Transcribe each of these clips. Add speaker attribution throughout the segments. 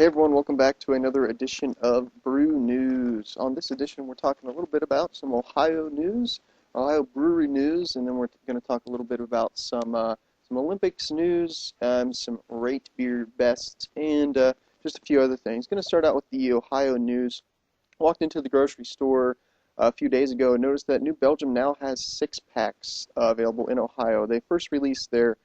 Speaker 1: Hey everyone, welcome back to another edition of Brew News. On this edition, we're talking a little bit about some Ohio news, Ohio brewery news, and then we're going to talk a little bit about some Olympics news, some Ratebeer bests, and just a few other things. Going to start out with the Ohio news. Walked into the grocery store a few days ago and noticed that New Belgium now has 6-packs available in Ohio. They first released their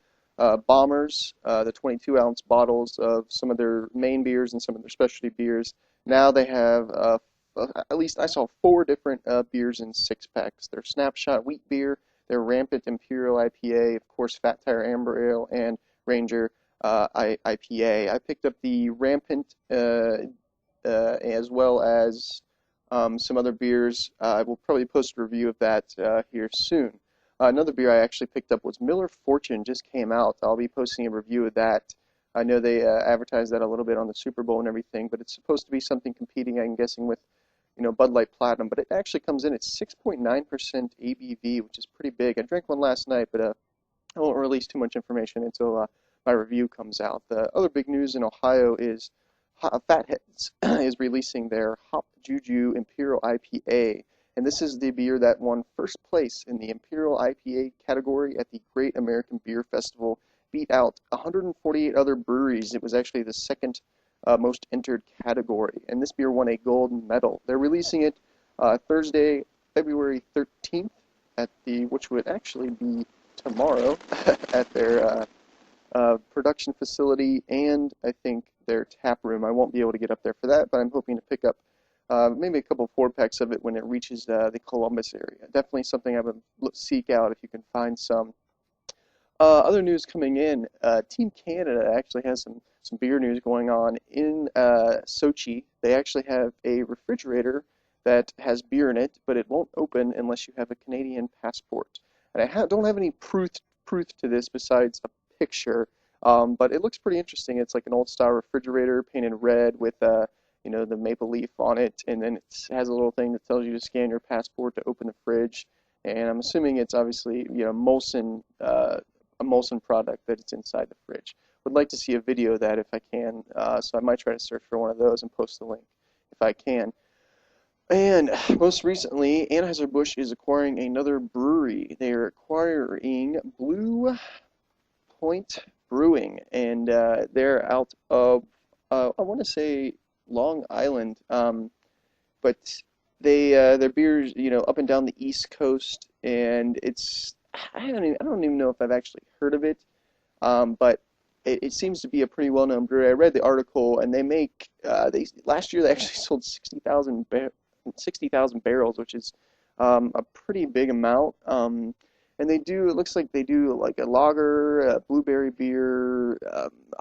Speaker 1: bombers, the 22-ounce bottles of some of their main beers and some of their specialty beers. Now they have, at least I saw 4 different beers in 6-packs. Their Snapshot Wheat Beer, their Rampant Imperial IPA, of course Fat Tire Amber Ale, and Ranger IPA. I picked up the Rampant as well as some other beers. I will probably post a review of that here soon. Another beer I actually picked up was Miller Fortune, just came out. I'll be posting a review of that. I know they advertised that a little bit on the Super Bowl and everything, but it's supposed to be something competing, I'm guessing, with Bud Light Platinum, but it actually comes in at 6.9% ABV, which is pretty big. I drank one last night, but I won't release too much information until my review comes out. The other big news in Ohio is Fatheads is releasing their Hop JuJu Imperial IPA. And this is the beer that won first place in the Imperial IPA category at the Great American Beer Festival, beat out 148 other breweries. It was actually the second most entered category, and this beer won a gold medal. They're releasing it Thursday, February 13th, which would actually be tomorrow, at their production facility and I think their tap room. I won't be able to get up there for that, but I'm hoping to pick up maybe a couple 4-packs of it when it reaches the Columbus area. Definitely something I would seek out if you can find some. Other news coming in, Team Canada actually has some beer news going on in Sochi. They actually have a refrigerator that has beer in it, but it won't open unless you have a Canadian passport. And I don't have any proof to this besides a picture, but it looks pretty interesting. It's like an old-style refrigerator painted red with the maple leaf on it, and then it has a little thing that tells you to scan your passport to open the fridge. And I'm assuming it's obviously Molson, a Molson product that it's inside the fridge. Would like to see a video of that if I can, so I might try to search for one of those and post the link if I can. And most recently, Anheuser-Busch is acquiring another brewery. They are acquiring Blue Point Brewing, and they're out of, I want to say, Long Island, but their beers, up and down the East Coast, and I don't even know if I've actually heard of it, but it seems to be a pretty well-known brewery. I read the article, and last year they actually sold 60,000 barrels, which is a pretty big amount. And it looks like they do like a lager, a blueberry beer,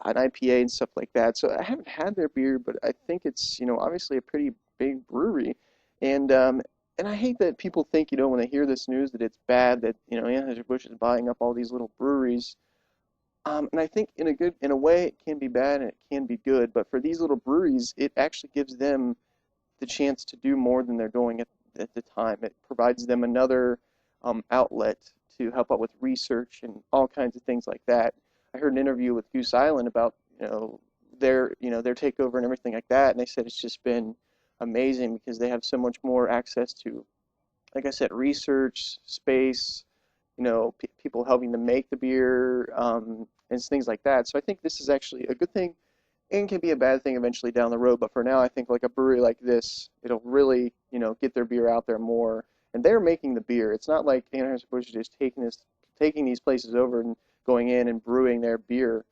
Speaker 1: an IPA and stuff like that. So I haven't had their beer, but I think it's, obviously a pretty big brewery. And I hate that people think, when they hear this news that it's bad that, Anheuser-Busch is buying up all these little breweries. And I think in a way it can be bad and it can be good, but for these little breweries, it actually gives them the chance to do more than they're doing at the time. It provides them another outlet to help out with research and all kinds of things like that. I heard an interview with Goose Island about their takeover and everything like that, and they said it's just been amazing because they have so much more access to, like I said, research, space, people helping them make the beer, and things like that. So I think this is actually a good thing and can be a bad thing eventually down the road. But for now, I think like a brewery like this, it'll really, get their beer out there more. And they're making the beer. It's not like Anheuser-Busch is just taking these places over and going in and brewing their beer.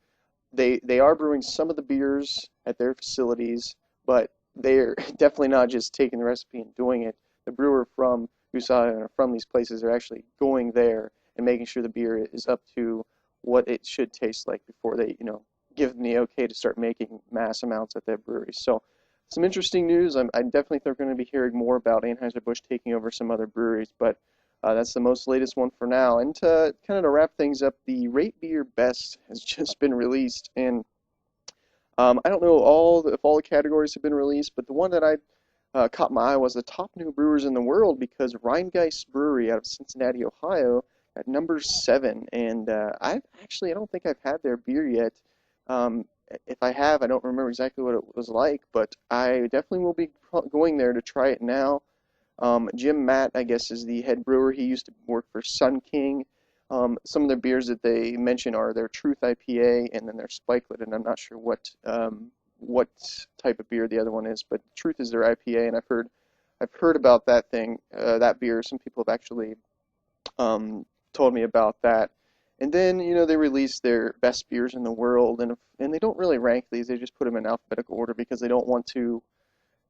Speaker 1: They are brewing some of the beers at their facilities, but they're definitely not just taking the recipe and doing it. The brewer from Goose Island or from these places are actually going there and making sure the beer is up to what it should taste like before they, give them the okay to start making mass amounts at their breweries. So some interesting news. I definitely think we're going to be hearing more about Anheuser-Busch taking over some other breweries, but that's the most latest one for now. And to wrap things up, the Ratebeer Best has just been released, and I don't know if all the categories have been released, but the one that I caught my eye was the top new brewers in the world, because Rhinegeist Brewery out of Cincinnati, Ohio, at number 7, and I don't think I've had their beer yet. If I have, I don't remember exactly what it was like, but I definitely will be going there to try it now. Jim Matt, I guess, is the head brewer. He used to work for Sun King. Some of the beers that they mention are their Truth IPA and then their Spikelet, and I'm not sure what type of beer the other one is, but Truth is their IPA, and I've heard about that thing, that beer. Some people have actually told me about that. And then, they release their best beers in the world, and they don't really rank these. They just put them in alphabetical order because they don't want to,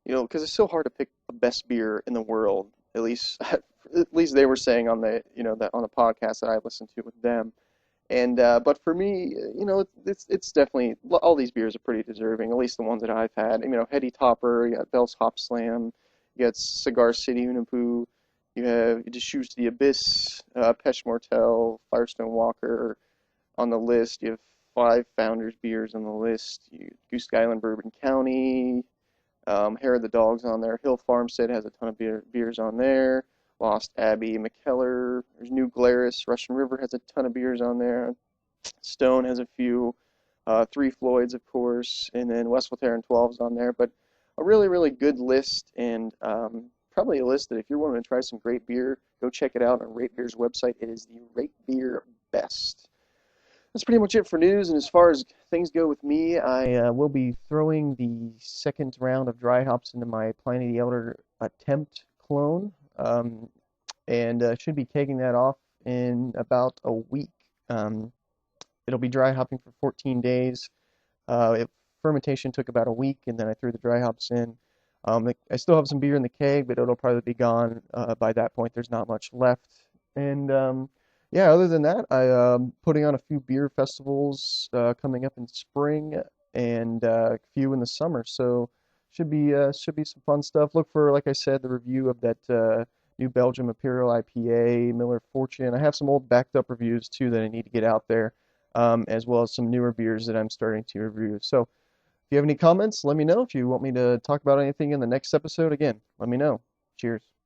Speaker 1: because it's so hard to pick the best beer in the world. At least, at least they were saying on the, that on the podcast that I listened to with them. And but for me, it's definitely all these beers are pretty deserving. At least the ones that I've had. Heady Topper, you got Bell's Hop Slam, you got Cigar City Unaboo, you have Just Shoes to the Abyss, Pech Mortel, Firestone Walker on the list. You have 5 Founders beers on the list. Goose Island Bourbon County, Hair of the Dog's on there. Hill Farmstead has a ton of beers on there. Lost Abbey, McKellar, there's New Glarus, Russian River has a ton of beers on there. Stone has a few. Three Floyds, of course, and then West Terran 12's on there. But a really, really good list, and probably a list that if you're wanting to try some great beer, go check it out on Ratebeer's website. It is the Ratebeer Best. That's pretty much it for news, and as far as things go with me, I will be throwing the second round of dry hops into my Pliny the Elder attempt clone, and should be taking that off in about a week. It'll be dry hopping for 14 days. Fermentation took about a week, and then I threw the dry hops in. I still have some beer in the keg, but it'll probably be gone by that point. There's not much left. And yeah, other than that, I'm putting on a few beer festivals coming up in spring and a few in the summer. So should be some fun stuff. Look for, like I said, the review of that New Belgium Imperial IPA, Miller Fortune. I have some old backed up reviews too that I need to get out there, as well as some newer beers that I'm starting to review. So if you have any comments, let me know. If you want me to talk about anything in the next episode, again, let me know. Cheers.